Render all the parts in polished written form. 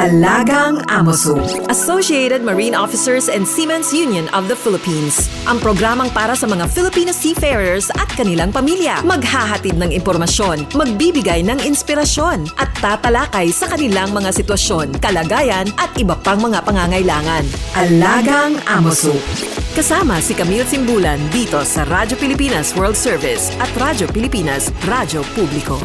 Alagang Amoso, Associated Marine Officers and Seamen's Union of the Philippines. Ang programang para sa mga Filipino seafarers at kanilang pamilya. Maghahatid ng impormasyon, magbibigay ng inspirasyon, at tatalakay sa kanilang mga sitwasyon, kalagayan at iba pang mga pangangailangan. Alagang Amoso. Kasama si Camille Simbulan dito sa Radyo Pilipinas World Service at Radyo Pilipinas Radyo Publiko.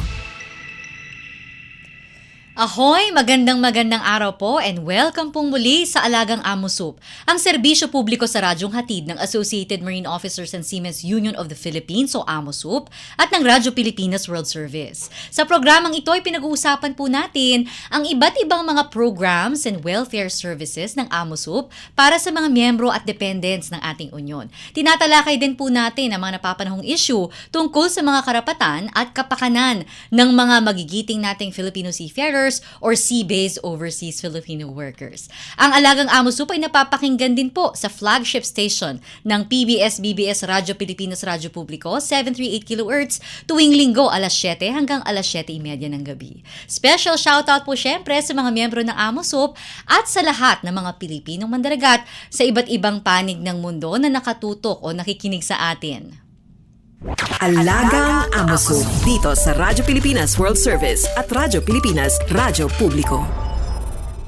Ahoy! Magandang araw po and welcome pong muli sa Alagang Amosup, ang serbisyo publiko sa radyong hatid ng Associated Marine Officers and Seamen's Union of the Philippines o Amosup at ng Radyo Pilipinas World Service. Sa programang ito ay pinag-uusapan po natin ang iba't ibang mga programs and welfare services ng Amosup para sa mga miyembro at dependents ng ating union. Tinatalakay din po natin ang mga napapanahong issue tungkol sa mga karapatan at kapakanan ng mga magigiting nating Filipino seafarers or sea-based overseas Filipino workers. Ang Alagang Amosup ay napapakinggan din po sa flagship station ng PBS-BBS Radyo Pilipinas Radyo Publiko, 738 kHz, tuwing linggo alas 7 hanggang alas 7:30 ng gabi. Special shoutout po syempre sa mga miyembro ng Amosup at sa lahat ng mga Pilipinong mandaragat sa iba't ibang panig ng mundo na nakatutok o nakikinig sa atin. Alagang Amoso dito sa Radyo Pilipinas World Service at Radyo Pilipinas Radyo Publiko.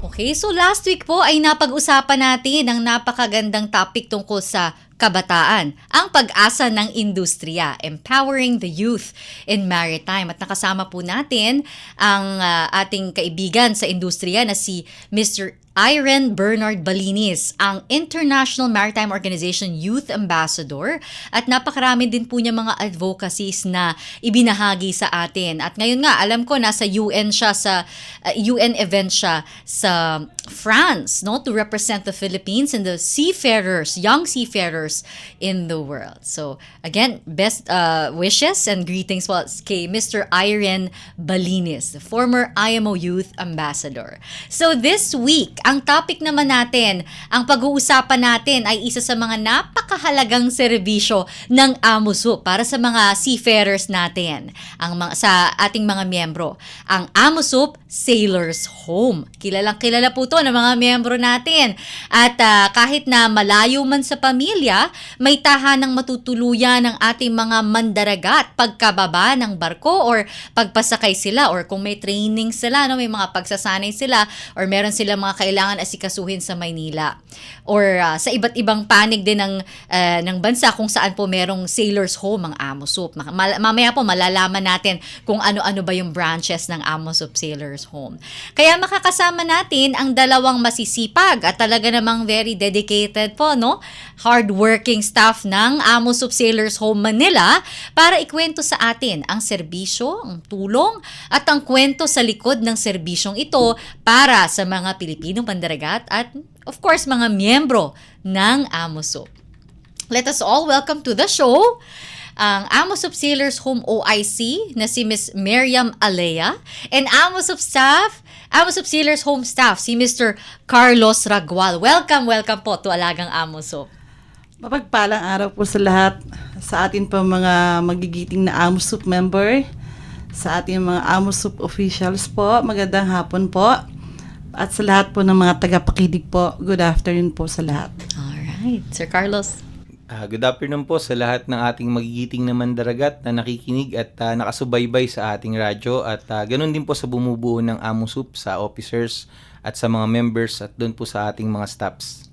Okay, so last week po ay napag-usapan natin ang napakagandang topic tungkol sa kabataan, ang pag-asa ng industriya, empowering the youth in maritime. At nakasama po natin ang ating kaibigan sa industriya na si Mr. Irene Bernard Balinis, ang International Maritime Organization Youth Ambassador, at napakarami din po niya mga advocacies na ibinahagi sa atin. At ngayon nga, alam ko nasa UN siya sa UN event siya sa France, no, to represent the Philippines and the seafarers, young seafarers in the world. So, again, best wishes and greetings po kay Mr. Irene Balinis, the former IMO Youth Ambassador. So, this week, ang topic naman natin, ang pag-uusapan natin ay isa sa mga napakahalagang serbisyo ng Amosup para sa mga seafarers natin, sa ating mga miyembro. Ang Amosup Sailors Home. Kilala po to ng mga miyembro natin. At kahit na malayo man sa pamilya, may tahanang matutuluyan ng ating mga mandaragat pagkababa ng barko or pagpasakay sila or kung may training sila, no, may mga pagsasanay sila or meron sila mga kailangan asikasuhin sa Maynila or sa iba't ibang panig din ng bansa kung saan po merong sailors home ang Amosup. Mamaya po malalaman natin kung ano-ano ba yung branches ng Amosup Sailors Home. Kaya makakasama natin ang dalawang masisipag at talaga namang very dedicated po, no? Hardworking staff ng Amosup Sailors Home Manila para ikwento sa atin ang serbisyo, ang tulong at ang kwento sa likod ng serbisyong ito para sa mga Pilipinong pandaragat at of course mga miyembro ng Amosup. Let us all welcome to the show ang Amosup Sailors Home OIC na si Ms. Miriam Alea and Amosup Sailors Home staff si Mr. Carlos Ragual. Welcome po to Alagang Amosup. Mapagpalang araw po sa lahat, sa atin pa mga magigiting na Amosup member, sa ating mga Amosup officials po, magandang hapon po, at sa lahat po ng mga tagapakinig po, good afternoon po sa lahat. Alright, Sir Carlos. Good afternoon po sa lahat ng ating magigiting na mandaragat na nakikinig at nakasubaybay sa ating radyo at ganun din po sa bumubuo ng Amosup, sa officers at sa mga members at doon po sa ating mga staffs.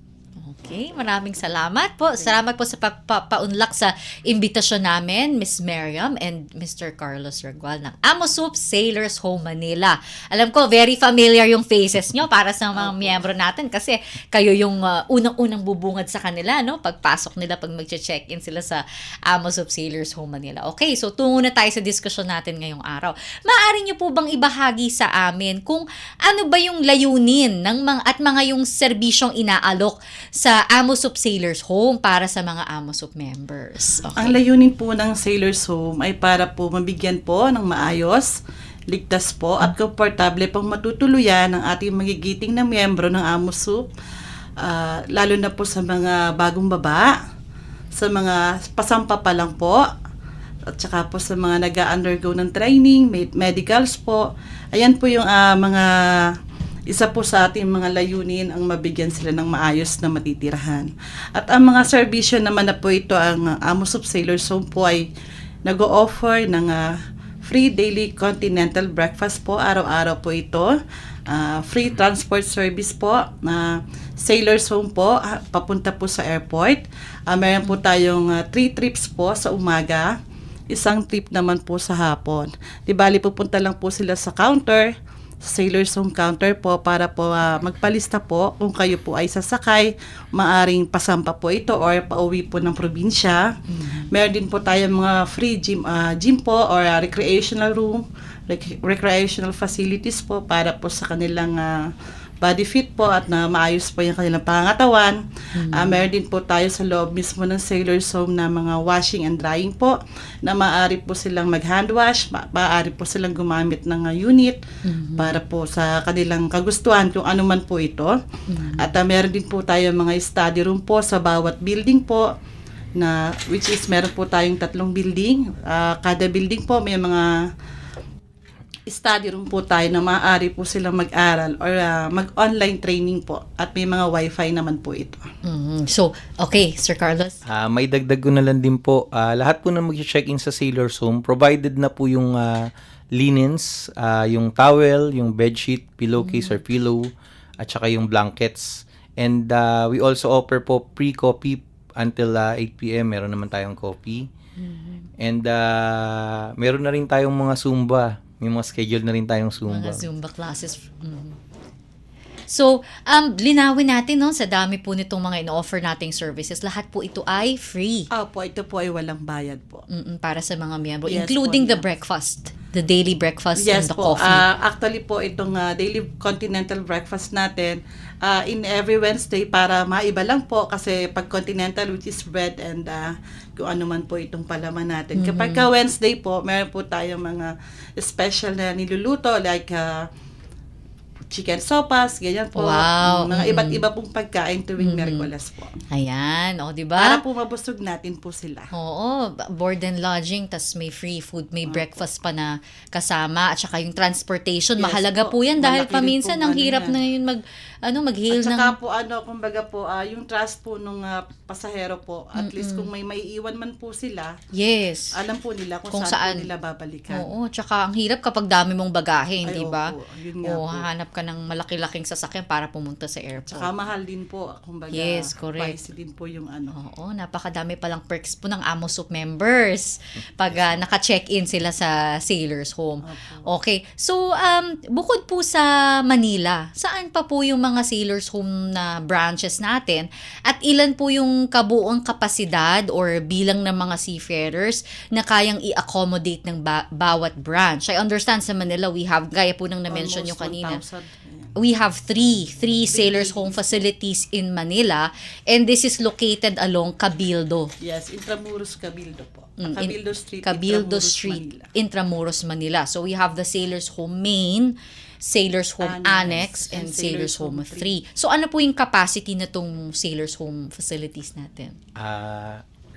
Okay, maraming salamat po. Salamat po sa pagpapaunlak sa imbitasyon namin, Miss Miriam and Mr. Carlos Ragual ng Amosup Sailors Home Manila. Alam ko, very familiar yung faces nyo para sa mga miyembro natin kasi kayo yung unang-unang bubungad sa kanila, no? Pagpasok nila, pag mag-check-in sila sa Amosup Sailors Home Manila. Okay, so tungo na tayo sa diskusyon natin ngayong araw. Maaari nyo po bang ibahagi sa amin kung ano ba yung layunin ng mga yung serbisyong inaalok sa Amosup Sailors Home para sa mga Amosup members? Okay. Ang layunin po ng Sailors Home ay para po mabigyan po ng maayos, ligtas po at komportable pang matutuluyan ng ating magigiting na miyembro ng Amosup, lalo na po sa mga bagong baba, sa mga pasampa pa lang po, at saka po sa mga nag-undergo ng training, medicals po. Ayan po yung mga isa po sa ating mga layunin ang mabigyan sila ng maayos na matitirahan. At ang mga serbisyo naman na po ito, ang Amos of Sailors Home po ay nag-o-offer ng free daily continental breakfast po, araw-araw po ito. Free transport service po, Sailors Home po, papunta po sa airport. Meron po tayong 3 trips po sa umaga, isang trip naman po sa hapon. Di bali, pupunta lang po sila sa counter, sa Sailors Home counter po, para po magpalista po kung kayo po ay sasakay, maaring pasampa po ito or pauwi po ng probinsya. Meron din po tayong mga free gym po or recreational room, recreational facilities po para po sa kanilang body fit po at na maayos po yung kanilang pangangatawan. Meron din po tayo sa loob mismo ng Sailors Home na mga washing and drying po, na maaari po silang mag-hand wash, maaari po silang gumamit ng unit para po sa kanilang kagustuhan kung ano man po ito. At meron din po tayo mga study room po sa bawat building po, na which is meron po tayong 3 building. Kada building po may mga study room po tayo na maaari po silang mag-aral or mag-online training po, at may mga wifi naman po ito. So, okay, Sir Carlos. May dagdag ko na lang din po, lahat po na mag-check-in sa Sailors Home, provided na po yung linens, yung towel, yung bedsheet, pillowcase or pillow, at saka yung blankets. And we also offer po pre-coffee until 8 p.m. Meron naman tayong coffee. And meron na rin tayong mga Zumba. May mga schedule na rin tayong Zumba. Mga Zumba classes. So, linawin natin, no, sa dami po nitong mga ino-offer nating services, lahat po ito ay free. Po, ito po ay walang bayad po. Para sa mga miyembro, Yes including po, the yes. breakfast, the daily breakfast and Yes the po. coffee. Actually po, itong daily continental breakfast natin, in every Wednesday, para maiba lang po, kasi pag continental, which is bread and kung ano man po itong palaman natin. Kapag ka Wednesday po, meron po tayong mga special na niluluto, like chicken sopas, ganyan po. Wow. Mga iba't iba pong pagkain tuwing Miyerkules po. Ayan, o, di ba? Para po mabusog natin po sila. Oo, board and lodging, tas may free food, may breakfast pa na kasama, at saka yung transportation, Yes mahalaga po. po yan dahil Malaki rin paminsan po, ang ano hirap yan. na yun mag-hail At ng... saka po, kumbaga po, yung trust po nung pasahero po, at least kung may maiiwan man po sila, Yes. alam po nila kung, Kung saan saan. po nila babalikan. Oo, tsaka ang hirap kapag dami mong bagahe, Ay, hindi ba? opo, yun nga Oo, po. hahanap ka ng malaki-laking sasakyan para pumunta sa airport. Tsaka mahal din po, kumbaga, Yes, correct. pricey din po yung ano. Oo, napakadami palang perks po ng Amos Soup members pag naka-check-in sila sa Sailors Home. Okay, so bukod po sa Manila, saan pa po yung mga Sailors Home na branches natin, at ilan po yung kabuuang kapasidad or bilang ng mga seafarers na kayang i-accommodate ng bawat branch? I understand sa Manila we have, gaya po ng na-mention Almost yung kanina, 1,000. Ayan. we have three Sailors Home facilities in Manila, and this is located along Cabildo. Yes, Intramuros, Cabildo po. In Cabildo Street, Cabildo Intramuros, Street, Manila. Intramuros, Manila. So we have the Sailors Home Main, Sailors Home Annex, and Sailors Home 3. So ano po yung capacity na tong Sailors Home facilities natin?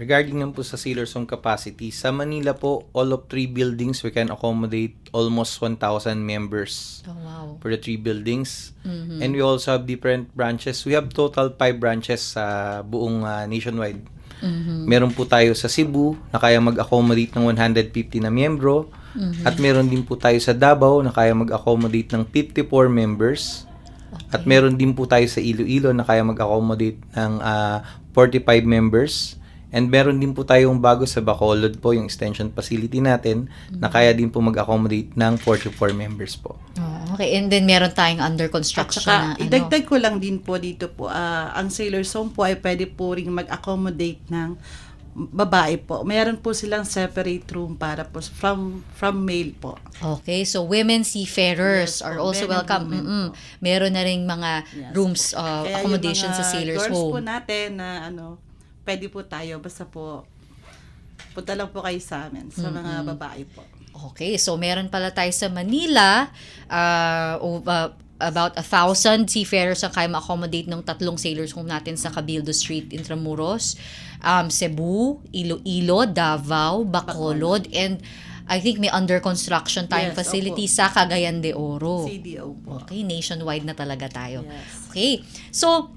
Regarding naman po sa Sailors Home capacity, sa Manila po, all of 3 buildings, we can accommodate almost 1,000 members Oh, wow. for the 3 buildings. And we also have different branches. We have total 5 branches sa buong nationwide. Meron po tayo sa Cebu na kaya mag-accommodate ng 150 na miyembro. At meron din po tayo sa Davao na kaya mag-accommodate ng 54 members. At meron din po tayo sa Iloilo na kaya mag-accommodate ng 45 members. And meron din po tayong bago sa Bacolod po, yung extension facility natin, na kaya din po mag-accommodate ng 44 members po. Oh, okay, and then meron tayong under At construction saka, na idagdag ko lang din po dito po, ang Sailors Home po ay pwede po rin mag-accommodate ng babae po. Mayroon po silang separate room para po from male po. Okay, so women seafarers Yes, are po, also men and welcome. women po. Meron na ring mga Yes. rooms, Kaya accommodation yung mga sa Sailors girls po Home. natin na pwede po tayo, basta po punta lang po kayo sa amin, sa mga babae po. Okay, so meron pala tayo sa Manila, about 1,000 seafarers ang kaya ma-accommodate ng 3 Sailors Home natin sa Cabildo Street, Intramuros, Cebu, Iloilo, Davao, Bacolod, and I think may under construction tayong Yes, facility sa Cagayan de Oro. CDO po. Okay, nationwide na talaga tayo. Yes. Okay. So,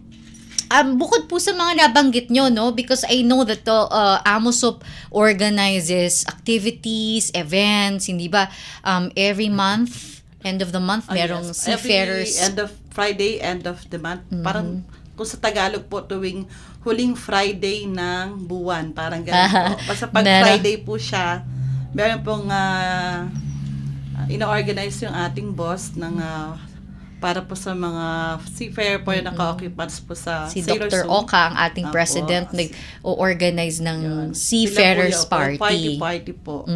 bukod po sa mga nabanggit nyo, no, because I know that the AMOSUP organizes activities, events, hindi ba? Every month, end of the month, merong Yes. seafarers. Every end of Friday, end of the month. Parang kung sa Tagalog po, tuwing huling Friday ng buwan. Parang ganun po. Basta pag Meron. Friday po siya, meron pong ino-organize yung ating boss ng para po sa mga seafarer po yung naka-occupants po sa Si Sailor Dr. Zone. Oka, ang ating Apo. president, nag-organize ng Yun. seafarers Sila po yung party. Party po.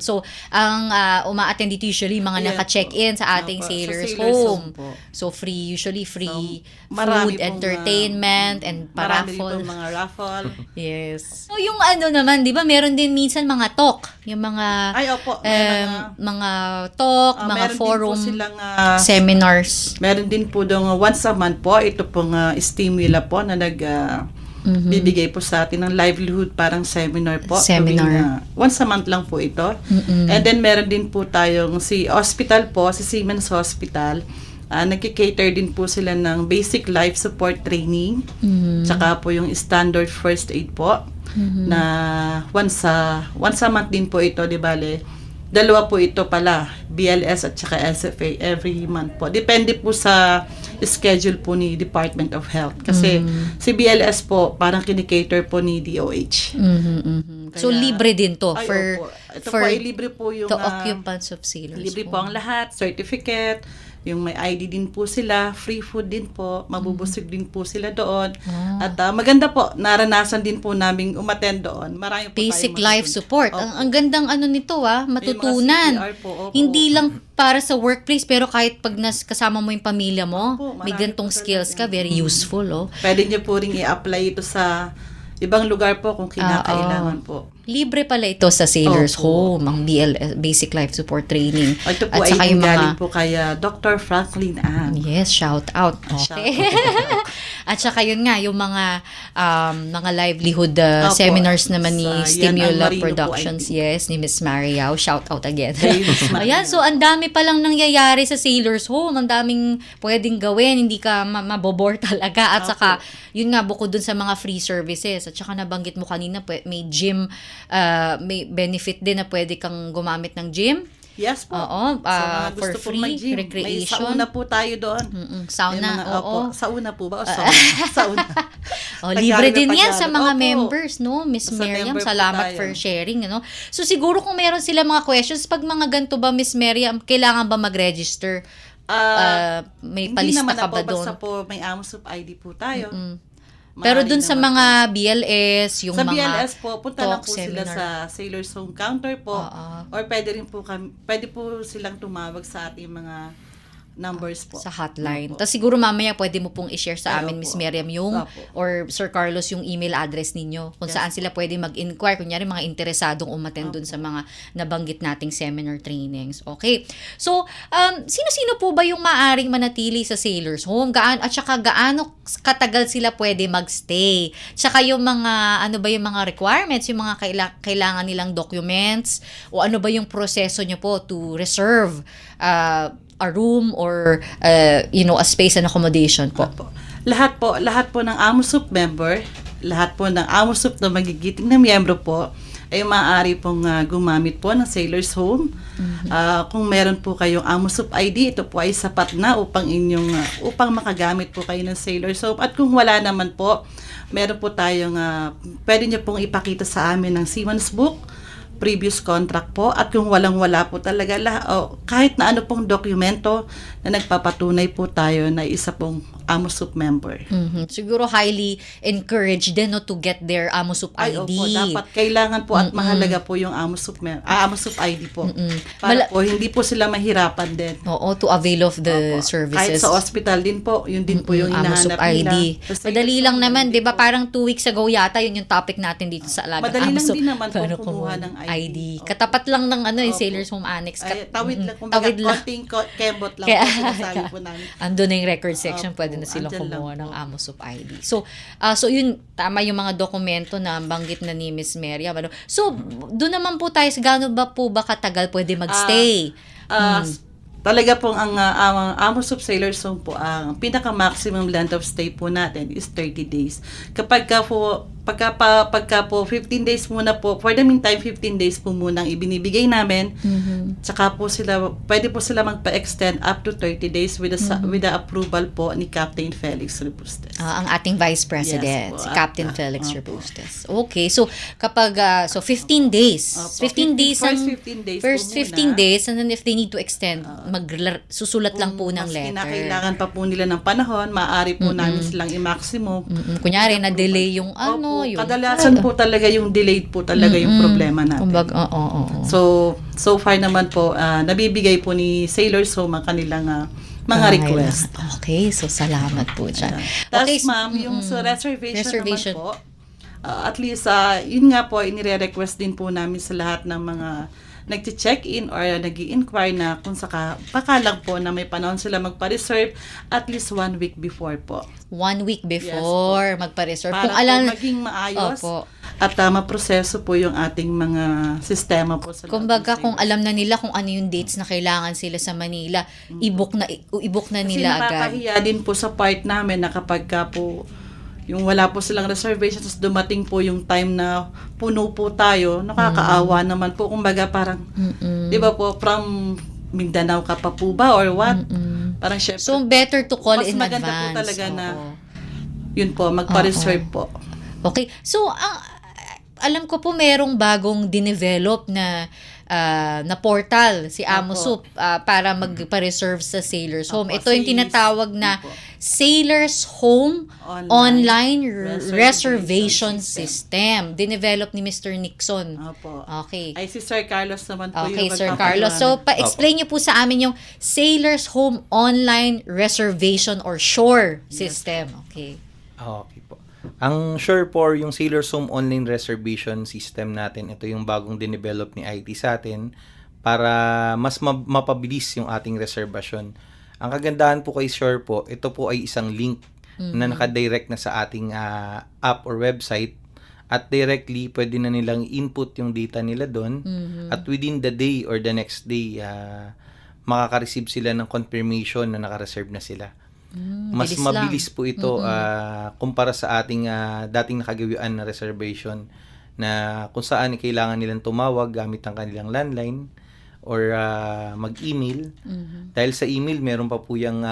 So, ang uma-attend dito usually mga Yes naka-check-in po. sa ating Opo, sa sailors Sailors home. Home po. So, usually free Marami food, pong, entertainment, and Marami paraffle. din mga raffle. Yes. So, yung ano naman, di ba, meron din minsan mga talk. Yung mga Ay, opo. May mga talk, mga meron forum, din po silang seminars. meron din po doon once a month po, ito pong Stimula po na bibigay po sa atin ng livelihood parang seminar po. Seminar. Tuwing, once a month lang po ito. And then meron din po tayong si hospital po, si Siemens Hospital. Nagki-cater din po sila ng basic life support training. Tsaka po yung standard first aid po. Na once a month din po ito, di bale. Dalawa po ito pala, BLS at saka SFA every month po. Depende po sa schedule po ni Department of Health. Kasi si BLS po, parang kinikater po ni DOH. So, Kaya- libre din to Ay, for, opo. Ito for po ay libre po yung the occupants of sailors. libre po ang lahat, certificate, yung may ID din po sila, free food din po, mabubusog din po sila doon. At maganda po, naranasan din po naming umattend doon. Marami po Basic tayong life matutunan. support. Opo. Ang gandang ano nito matutunan. CPR po, opo. Hindi lang para sa workplace, pero kahit pag kasama mo yung pamilya mo, Opo, may marami gantong po skills ka, talaga. very useful. Pwede niyo po rin i-apply ito sa ibang lugar po kung kinakailangan po. Libre pala ito sa Sailors Opo. Home, ang BLS, Basic Life Support Training. Ito po At ay saka yung galing po kaya Dr. Franklin Ann. Yes, shout out. Shout Okay. At saka yun nga, yung mga livelihood Opo. seminars naman ni Sa Yan Stimula ang Marino po, Productions. Yes, ni Miss Mariao. Shout out again. Kay Miss Mariao. Ayan, so ang dami palang nangyayari sa Sailors Home. Ang daming pwedeng gawin. Hindi ka mabobore talaga. At saka, yun nga, bukod dun sa mga free services. At saka nabanggit mo kanina, may gym, may benefit din na pwede kang gumamit ng gym. Yes po. Oo, Sa mga for gusto free, pong mag-gym. recreation. May sauna po tayo doon. Sauna, May mga- oo. Opo, sauna po ba? O sauna? Sauna. Libre Tagalog na din yan sa Tagalog. mga Opo. members, no? Miss Sa Miriam, member po salamat tayo. for sharing, no? So, siguro kung meron sila mga questions, pag mga ganito ba, Miss Miriam, kailangan ba mag-register? May Hindi palista naman ka na po, ba doon? basta po may AMOSUP ID po tayo. Pero Maaari dun sa naman mga po. BLS, yung Sa mga BLS po, punta lang talk, po sila seminar. sa Sailors Home Counter po. Oo. Or pwede po silang tumawag sa ating mga numbers po. sa hotline. Opo. Tapos siguro mamaya pwede mo pong i-share sa Ay, amin, opo. Miss Miriam, yung, Opo. or Sir Carlos, yung email address ninyo, kung Yes. saan sila pwede mag-inquire, kunyari mga interesadong umattend dun sa mga nabanggit nating seminar trainings. Okay. So, sino-sino po ba yung maaring manatili sa Sailors Home? At saka gaano katagal sila pwede magstay? Tsaka yung mga, ano ba yung mga requirements, yung mga kailangan nilang documents, o ano ba yung proseso nyo po to reserve a room or a space and accommodation po. Lahat po ng AMOSUP member, lahat po ng AMOSUP na magigiting na miyembro po ay maaari pong gumamit po ng Sailors Home. Kung meron po kayong AMOSUP ID, ito po ay sapat na upang makagamit po kayo ng Sailors Home. At kung wala naman po, meron po tayong pwede niyo pong ipakita sa amin ng Seaman's Book, previous contract po, at kung walang-wala po talaga, kahit na ano pong dokumento na nagpapatunay po tayo na isa pong AMOSUP member. Siguro highly encouraged din no, to get their AMOSUP Ay, ID. opo, dapat kailangan po at mahalaga po yung AMOSUP ID po. Para po hindi po sila mahirapan din. Oo, to avail of the Opo. services. Kahit sa hospital din po, yun din po yung AMOSUP hinahanap ID. nila. Sa Madali Sailors lang Home, naman, hindi 'di ba? po. Parang 2 weeks ago yata yun yung topic natin dito sa Alagang Madali lang AMOSUP. din naman po Paano kumuha ng ID. Opo. Katapat lang ng yung Opo. Sailors Home Annex. Ay, tawid lang. Kumbaga, Tawid lang. konting kembot lang Kaya- po sinasabi po namin. Ando na yung record section, Opo. pwede pwede na silang andyan lang kumuha ng po. AMOSUP ID. So, so yun, tama yung mga dokumento na banggit na ni Miss Miriam. Ano? So, doon naman po tayo, gaano ba po ba katagal pwede magstay? Talaga pong ang AMOSUP Sailors Home po, ang pinaka-maximum length of stay po natin is 30 days. Pagka po 15 days muna po, for the meantime, 15 days po muna ang ibinibigay namin. Tsaka po pwede po sila magpa-extend up to 30 days with the approval po ni Captain Felix Repustes. Ang ating Vice President, Yes po. si Captain Felix Repustes. Okay, so kapag, 15 days. Opo, 15 days first ang- 15 days First po 15 muna. days, and then if they need to extend, susulat lang po ng Mas letter. kinakailangan pa po nila ng panahon, maaari po namin silang i-maximum. Kunyari, na-delay yung Opo, yung... kadalasan po talaga yung delayed po talaga yung problema natin. Kumbaga, oo. So far naman po, nabibigay po ni Sailors Home ang kanilang mga request. Okay, so salamat po dyan. Tapos Okay, ma'am, yung sa reservation Reservation. naman po, at least, yun nga po, inire-request din po namin sa lahat ng mga nag-check-in or nag-i-inquire na kung baka lang po na may panahon sila magpa-reserve at least 1 week before po. 1 week before magpa-reserve. Para Kung alam, po maging maayos Opo. at maproseso po yung ating mga sistema po sa kumbaga, loob ng kung Sailors. alam na nila kung ano yung dates na kailangan sila sa Manila, i-book na Kasi nila agad. nakakahiya din po sa part namin na kapag ka po yung wala po silang reservation tapos dumating po yung time na puno po tayo, nakakaawa naman po. Kumbaga parang, di ba po, from Mindanao ka pa po ba or what? Parang syempre, So, better to call mas in maganda advance. po talaga na Oo. yun po, magpa-reserve po. Okay. So, alam ko po merong bagong dinevelop na portal si AMOSUP para magpa-reserve sa Sailors Home. Opo, Ito yung tinatawag na Opo. Sailors Home Online Reservation Reservation System. Dinevelop ni Mr. Nixon. Opo. Okay. Ay, si Sir Carlos naman po Okay, yung Sir magpapaliwanag. Carlos. So, pa-explain niyo po sa amin yung Sailors Home Online Reservation or SHORE system. Okay. Okay po. Ang Sure po, yung Sailors Home Online Reservation System natin, ito yung bagong dinevelop ni IT sa atin para mas mapabilis yung ating reservasyon. Ang kagandahan po kay Sure po, ito po ay isang link na nakadirect na sa ating app or website at directly pwede na nilang input yung data nila doon at within the day or the next day makaka-receive sila ng confirmation na naka-reserve na sila. Mas bilis mabilis po ito kumpara sa ating dating nakagawian na reservation na kung saan kailangan nilang tumawag gamit ang kanilang landline or mag-email. Dahil sa email, meron pa po yung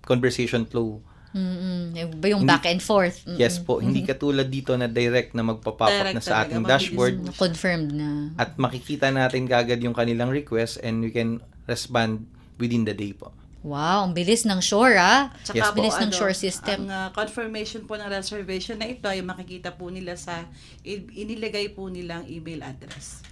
conversation flow. Yung back and forth. Yes po, hindi katulad dito na direct na magpa-pop up Direct na sa talaga, ating mabilis dashboard Confirmed na. at makikita natin kagad yung kanilang request and we can respond within the day po. Wow, ang bilis ng SHORE, Tsaka Yes, po, bilis ng SHORE system. Ang confirmation po ng reservation na ito ay makikita po nila sa inilagay po nilang email address.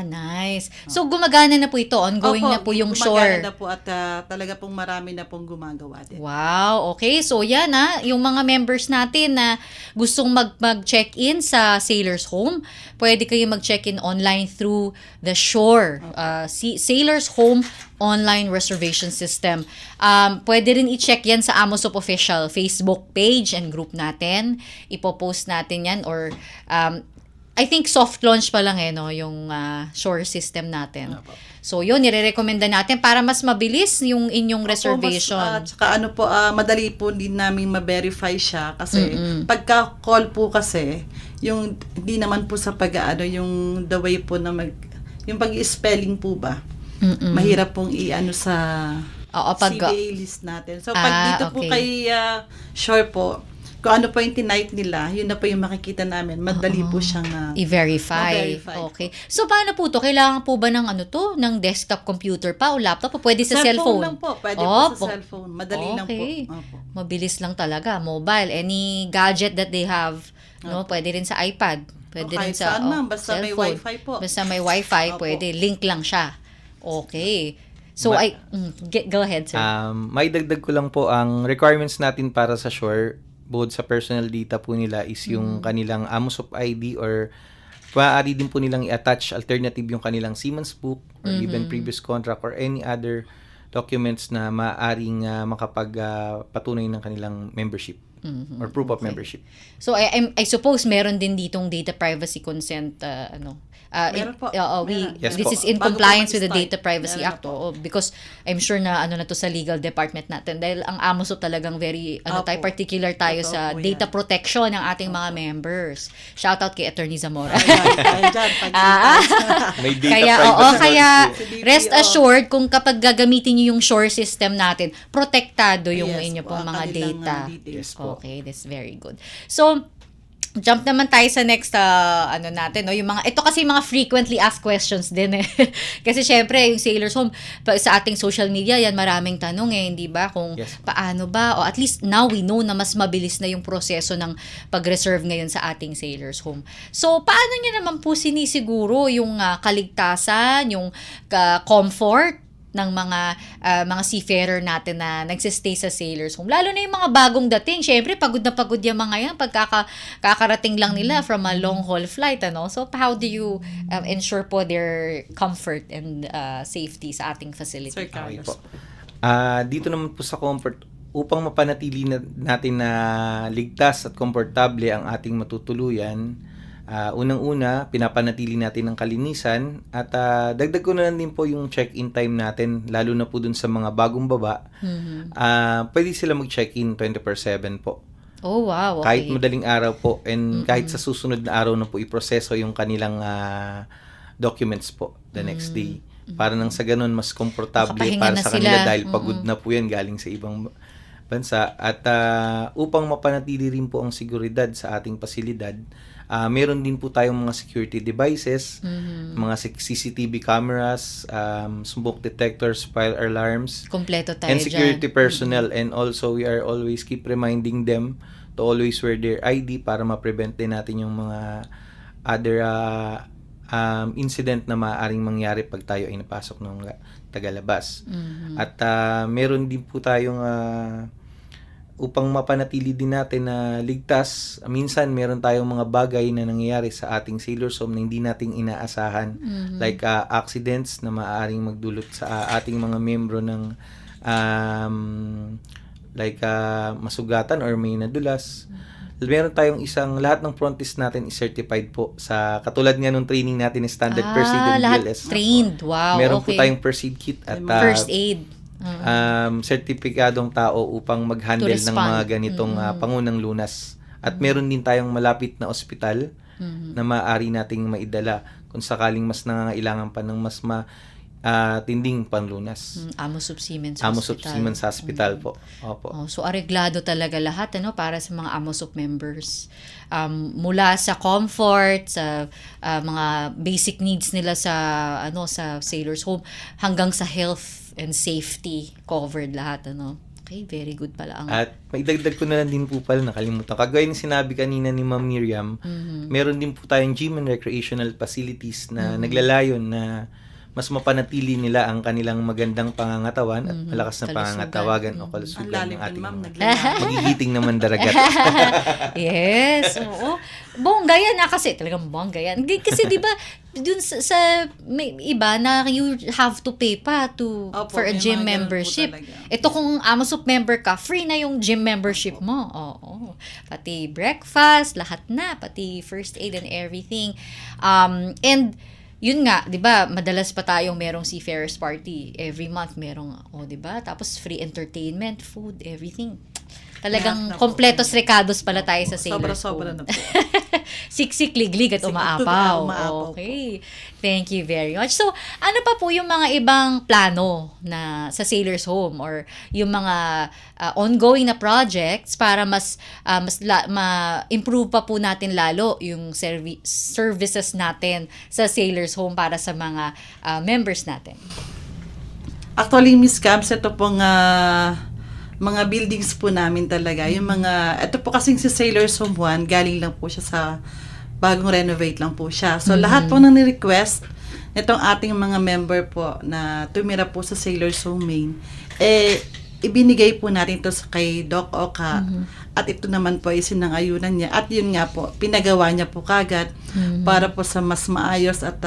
Nice. So, gumagana na po ito. Ongoing Opo, na po yung gumagana SHORE. na po at talaga pong marami na pong gumagawa din. Wow, okay. So, yan yung mga members natin na gustong mag-check-in sa Sailors Home, pwede kayo mag-check-in online through the SHORE, Sailors Home Online Reservation System. Pwede rin i-check yan sa AMOSUP official Facebook page and group natin. Ipopost natin yan or I think soft launch pa lang yung SHORE system natin. So yun, nire-recommenda natin para mas mabilis yung inyong reservation. Tsaka madali po din namin ma-verify siya kasi pagka-call po kasi, yung hindi naman po sa yung the way po na yung pag-spelling po ba, mahirap pong sa Oo, CDA list natin. So pag dito po kay Sure po, kung ano po yung tinipe nila, yun na po yung makikita namin. Madali po siyang i-verify. ma-verify Okay. So, paano po to? Kailangan po ba ng ng desktop computer pa o laptop? O pwede sa cellphone? lang po. Pwede po sa cellphone. Madali lang po. Okay. Opo. Mabilis lang talaga. Mobile. Any gadget that they have. No? Pwede rin sa iPad. Pwede rin Kahit sa saan, ma'am. Basta may cellphone. wifi po. Basta may wifi, Opo. pwede. Link lang siya. Okay. So, go ahead, sir. May dagdag ko lang po ang requirements natin para sa SHORE bukod sa personal data po nila is yung kanilang AMOSUP ID or maaari din po nilang i-attach alternative yung kanilang Siemens book or even previous contract or any other documents na maaaring makapagpatunay ng kanilang membership or proof of membership. So I suppose meron din ditong data privacy consent Meron po. Meron. Yes this po. is in Bago compliance po with the mag-start. Data Privacy Meron Act po. because I'm sure na na to sa legal department natin dahil ang AMOSUP talagang very tayo Opo. particular tayo Totoo sa po data yan. protection ng ating mga members. Shout out kay Attorney Zamora. Ayan, dyan, May data Kaya privacy kaya Sa DPO. rest assured kung kapag gagamitin niyo yung Shore system natin, protektado yung Yes inyo po, pong ang mga kanilang, data. details. Yes po. Okay, that's very good. So, jump naman tayo sa next natin, no? Yung mga ito kasi mga frequently asked questions din eh. Kasi syempre, yung Sailors Home sa ating social media, yan maraming tanong hindi ba? Kung Yes. paano ba o at least now we know na mas mabilis na yung proseso ng pag-reserve ngayon sa ating Sailors Home. So, paano niyo naman po sinisiguro yung kaligtasan, yung comfort ng mga seafarer natin na nagsistay sa Sailors Home. Lalo na yung mga bagong dating. Syempre, pagod na pagod yung mga yan pag kakarating lang nila from a long haul flight. So, how do you ensure po their comfort and safety sa ating facility? Sir Okay Carlos. po. Dito naman po sa comfort, upang mapanatili natin na ligtas at komportable ang ating matutuluyan, unang-una, pinapanatili natin ang kalinisan at dagdag ko na lang din po yung check-in time natin, lalo na po dun sa mga bagong baba. Pwede sila mag-check-in 24/7 po. Oh, wow. Okay. Kahit madaling araw po and kahit sa susunod na araw na po iproseso yung kanilang documents po the next day. Para nang sa ganun, mas komportable Makapahinga para na sa sila. kanila dahil pagod na po yan galing sa ibang bansa. At upang mapanatili rin po ang seguridad sa ating pasilidad, meron din po tayong mga security devices, mga CCTV cameras, smoke detectors, fire alarms, Kompleto tayo and security dyan. personnel. And also, we are always keep reminding them to always wear their ID para ma-prevent din natin yung mga other incident na maaaring mangyari pag tayo ay napasok ng tagalabas. At meron din po tayong upang mapanatili din natin na ligtas, minsan meron tayong mga bagay na nangyayari sa ating Sailors Home na hindi nating inaasahan, like accidents na maaaring magdulot sa ating mga membro ng masugatan or may nadulas. Meron tayong lahat ng frontis natin is certified po sa katulad nga nung training natin ni Standard First Aid and lahat BLS. trained. Wow, Meron okay. po tayong first aid kit at First aid. sertipikadong tao upang mag-handle To ng respond. mga ganitong pangunang lunas. At meron din tayong malapit na ospital na maaari nating maidala kung sakaling mas nangangailangan pa ng mas tinding panlunas. AMOSUP Siemens AMOSUP Hospital. Siemens Hospital po. Opo. So areglado talaga lahat para sa mga AMOSUP members. Mula sa comfort, sa mga basic needs nila sa sa Sailors Home hanggang sa health and safety covered lahat Okay, very good pala ang At maidagdag ko na lang din po pala, nakalimutan. Kagaya ng sinabi kanina ni Ma'am Miriam, meron din po tayong gym and recreational facilities na naglalayon na mas mapanatili nila ang kanilang magandang pangangatawan at malakas na Kalusugan. pangangatawagan o Ang kalusugan lalim ng din, ating ma'am. mga magigiting naman daragat. Yes, oo. Bongga yan kasi talagang bongga yan. Kasi 'di ba dun sa may iba na you have to pay pa Opo, for a may gym mga ganun po membership. talaga. Ito kung AMOSUP member ka, free na yung gym membership mo. Oo. Pati breakfast, lahat na, pati first aid and everything. And yun nga, 'di ba, madalas pa tayong merong seafarers party every month, merong 'di ba? Tapos free entertainment, food, everything. Talagang Lahat na po. kompletos recados pala tayo sa Sailors Sobra-sobra Home. na po. Siksik, liglig at Siksik, umaapaw. umaapaw po. Okay. Thank you very much. So, ano pa po yung mga ibang plano na sa Sailors Home or yung mga ongoing na projects para ma-improve pa po natin lalo yung services natin sa Sailors Home para sa mga members natin? Actually, Miss Cabs, ito pong mga buildings po namin talaga. Yung ito po kasing si Sailors Home 1, galing lang po siya sa bagong renovate lang po siya. So, lahat po nang ni-request itong ating mga member po na tumira po sa Sailors Home Main, ibinigay po natin ito kay Doc Oka. At ito naman po ay sinangayunan niya. At yun nga po, pinagawa niya po kagad para po sa mas maayos at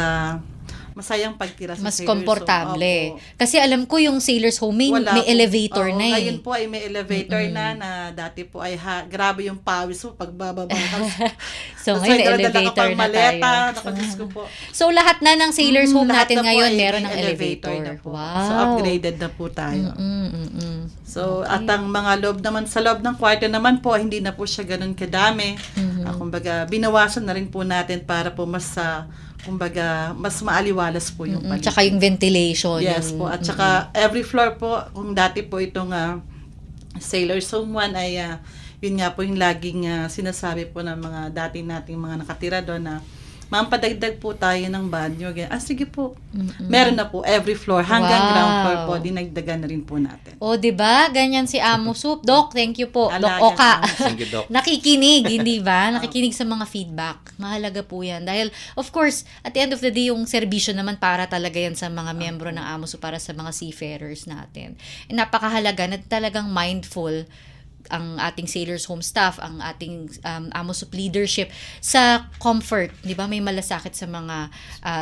masayang pagtira sa Mas Sailor's Home. komportable. Opo. Kasi alam ko yung Sailor's Home may Wala po. elevator Oo, na eh. Ngayon po ay may elevator na dati po ay grabe yung pawis mo pagbababa. So ngayon may elevator na tayo. Nakadiyos ko po. So lahat na ng Sailor's Home Lahat natin na po ngayon ay meron ng may elevator. na po. Wow. So upgraded na po tayo. So Okay. at ang mga loob naman, sa loob ng kwarto naman po, hindi na po siya ganun kadami. Kumbaga, binawasan na rin po natin para po mas kumbaga, mas maaliwalas po yung paligid. Tsaka yung ventilation. Yes po. At saka every floor po, kung dati po itong Sailor's Home 1 ay yun nga po yung laging sinasabi po ng mga dati nating mga nakatira doon na ma'am, padagdag po tayo ng banyo. Sige po. Meron na po every floor hanggang Wow. ground floor po, dinagdagan na rin po natin. O, di ba? Ganyan si Amo Soup. Doc, thank you po. Doc Alaga Oka. sa Thank you, Doc. Nakikinig, hindi ba? Nakikinig sa mga feedback. Mahalaga po yan. Dahil, of course, at the end of the day, yung serbisyo naman para talaga yan sa mga miyembro ng Amo Soup, para sa mga seafarers natin. And napakahalaga na talagang mindful ang ating Sailor's Home staff, ang ating Amo Soup leadership sa comfort, 'di ba? May malasakit sa mga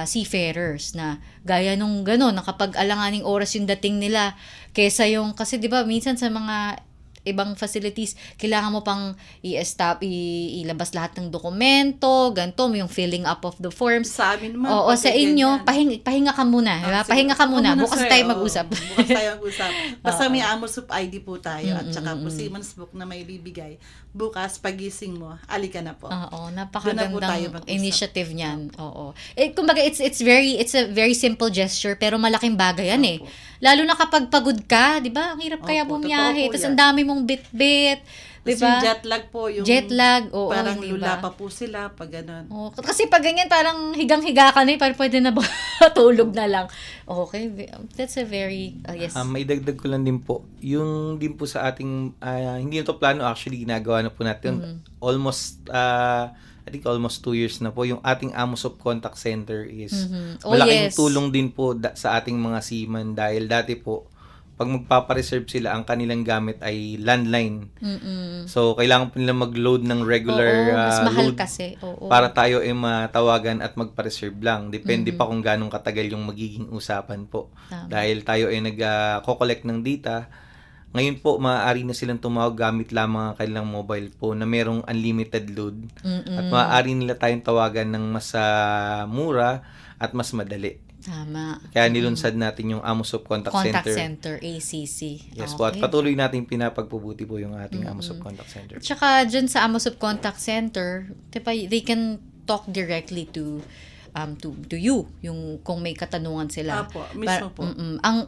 seafarers na gaya nung gano'n, na kapag alanganing oras yung dating nila kaysa yung, kasi 'di ba minsan sa mga ibang facilities, kailangan mo pang ilabas lahat ng dokumento, ganito, yung filling up of the forms. Sa amin naman. Oo, pag sa inyo, ganyan. pahinga ka muna. Diba? Sige. Pahinga ka muna. Ako Bukas sir. tayo Oo, mag-usap. Bukas tayo mag-usap. Basta may Amo Soup ID po tayo at saka po Siemens book na may bibigay. Bukas, pagising mo, alika na po. Oo, Doon na po tayo napakagandang mag-usap. initiative niyan. Oo. Kumbaga it's a very simple gesture pero malaking bagay yan eh. Opo. Lalo na kapag pagod ka, 'di ba? Ang hirap kaya Opo, bumiyahe, totoo po tapos yan. ang dami mong bit-bit, 'di Tapos yung ba? jet lag po. Yung Jet lag, oo, parang di ba? lula pa po sila pag gano'n. Oh, kasi pag ganyan parang higang-higa ka na, parang pwede na ba tulog na lang. Okay, that's a very yes. Maidagdag ko lang din po, yung din po sa ating, hindi na to plano, actually ginagawa na po natin. Almost, I think almost 2 years na po, yung ating Amo Soup Contact Center is Oh, malaking yes. tulong din po sa ating mga seaman dahil dati po, pag magpapareserve sila, ang kanilang gamit ay landline. So, kailangan po nila mag-load ng regular Oo, mas mahal load kasi. Oo. para tayo ay matawagan at magpa-reserve lang. Depende pa kung ganong katagal yung magiging usapan po. Tama. Dahil tayo ay nag-collect ng data. Ngayon po, maaari na silang tumawag gamit lamang ang kanilang mobile phone na merong unlimited load. At maaari nila tayong tawagan ng mas mura at mas madali. Tama. Kaya nilunsad natin yung Amo Soup Contact Center, ACC. Yes po, at Okay. patuloy nating pinapagpubuti po yung ating Amo Soup Contact Center. Tsaka dyan sa Amo Soup Contact Center, diba, they can talk directly to you, yung kung may katanungan sila. Apo, mismo po.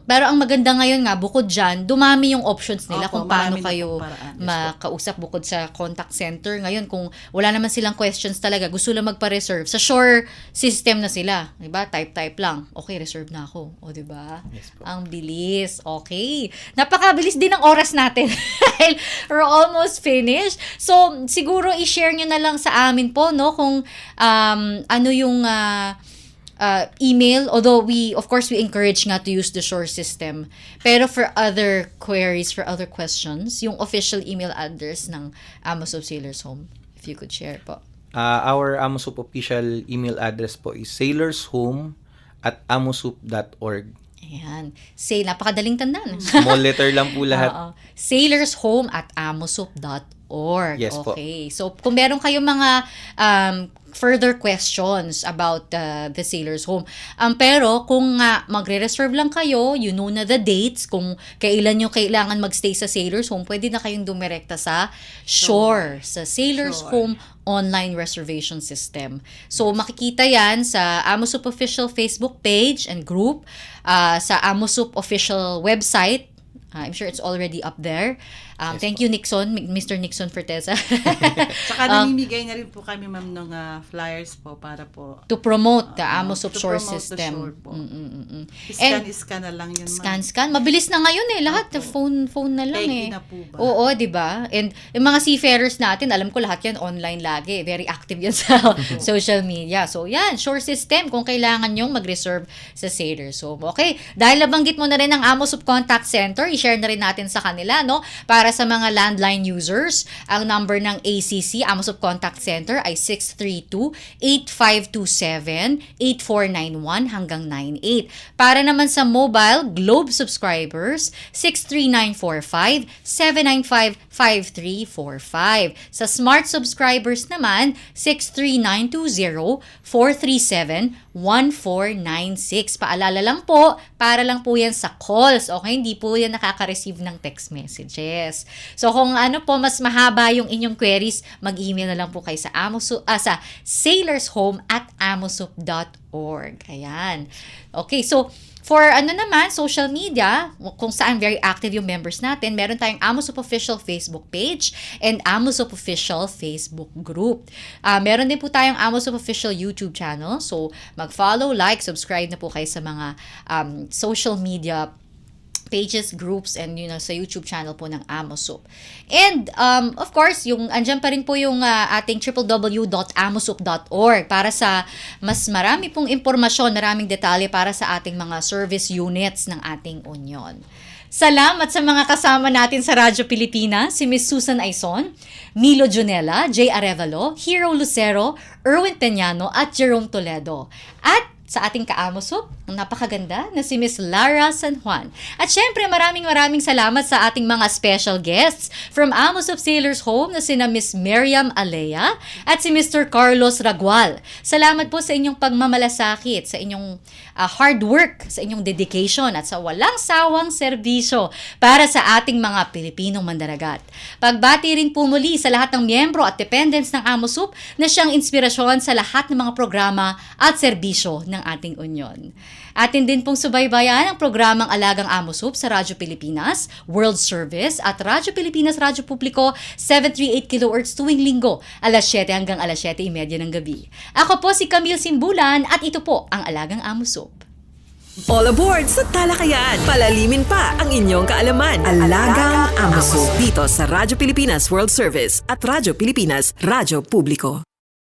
Pero ang maganda ngayon nga, bukod dyan, dumami yung options nila Opo, kung paano marami na kayo pong paraan. Yes po. makausap bukod sa contact center. Ngayon, kung wala naman silang questions talaga, gusto lang magpa-reserve, sa Shore system na sila. Diba? Type lang. Okay, reserve na ako. O, diba? Yes po. Ang bilis. Okay. Napakabilis din ang oras natin. Dahil we're almost finished. So, siguro i-share nyo na lang sa amin po, no, kung ano yung email, although of course we encourage nga to use the Shore system, pero for other queries, for other questions, yung official email address ng Amo Soup Sailor's Home, if you could share po. Our Amo Soup official email address po is sailorshome@amosoup.org. Ayan. Napakadaling tandaan. Small letter lang po lahat. Oo. sailorshome@amosoup.org. Yes po. Okay. So, kung meron kayong mga further questions about the Sailor's Home. Pero kung magre-reserve lang kayo, you know na the dates, kung kailan nyo kailangan magstay sa Sailor's Home, pwede na kayong dumirekta sa Shore, sa Sailor's Shore. Home online reservation system. So, makikita yan sa Amo Soup official Facebook page and group, sa Amo Soup official website. I'm sure it's already up there. Thank you, Nixon, Mr. Nixon Forteza. Tsaka namimigay na rin po kami, ma'am, ng flyers po para po to promote the Amo Soup to Shore promote the system. Shore po. And Scan na lang yun, ma'am. scan. Mabilis na ngayon eh. Lahat, phone na lang Peki eh. na po ba? Oo, di ba? And yung mga seafarers natin, alam ko lahat yan online lagi. Very active yan sa social media. So yan, Shore system kung kailangan nyong mag-reserve sa Sailor's Home. Okay, dahil nabanggit mo na rin ang Amo Soup Contact Center, i-share na rin natin sa kanila, no? Para sa mga landline users, ang number ng ACC, Amosup Contact Center, ay 632-8527-8491 hanggang 98. Para naman sa mobile, Globe subscribers, 63945-795-5345. Sa smart subscribers naman, 63920-437-1496. Paalala lang po, para lang po yan sa calls. Okay, hindi po yan nakaka-receive ng text messages. So kung ano po, mas mahaba yung inyong queries, mag-email na lang po kayo sa sa sailorshome@amosup.org. Ayan. Okay, so for naman, social media, kung saan very active yung members natin, meron tayong Amosup Official Facebook page and Amosup Official Facebook group. Meron din po tayong Amosup Official YouTube channel. So, mag-follow, like, subscribe na po kayo sa mga social media pages, groups, and sa YouTube channel po ng Amosup. And, of course, andyan pa rin po yung ating www.amosup.org para sa mas marami pong impormasyon, maraming detalye para sa ating mga service units ng ating union. Salamat sa mga kasama natin sa Radyo Pilipinas, si Ms. Susan Aison, Milo Junella, J. Arevalo, Hero Lucero, Erwin Peñano, at Jerome Toledo. At sa ating ka-Amosup, ang napakaganda na si Miss Lara San Juan. At syempre, maraming salamat sa ating mga special guests from Amosup Sailors Home na sina Miss Miriam Alea at si Mr. Carlos Ragual. Salamat po sa inyong pagmamalasakit, sa inyong hard work, sa inyong dedication at sa walang sawang serbisyo para sa ating mga Pilipinong mandaragat. Pagbati rin po muli sa lahat ng miyembro at dependents ng Amosup na siyang inspirasyon sa lahat ng mga programa at serbisyo ng ating union. Atin din pong subaybayan ang programang Alagang Amosup sa Radyo Pilipinas, World Service at Radyo Pilipinas Radyo Publiko 738 kHz tuwing linggo, alas 7 hanggang alas 7:30 ng gabi. Ako po si Camille Simbulan at ito po ang Alagang Amosup. All aboard sa talakayan. Palalimin pa ang inyong kaalaman. Alagang Amosup dito sa Radyo Pilipinas World Service at Radyo Pilipinas Radyo Publiko.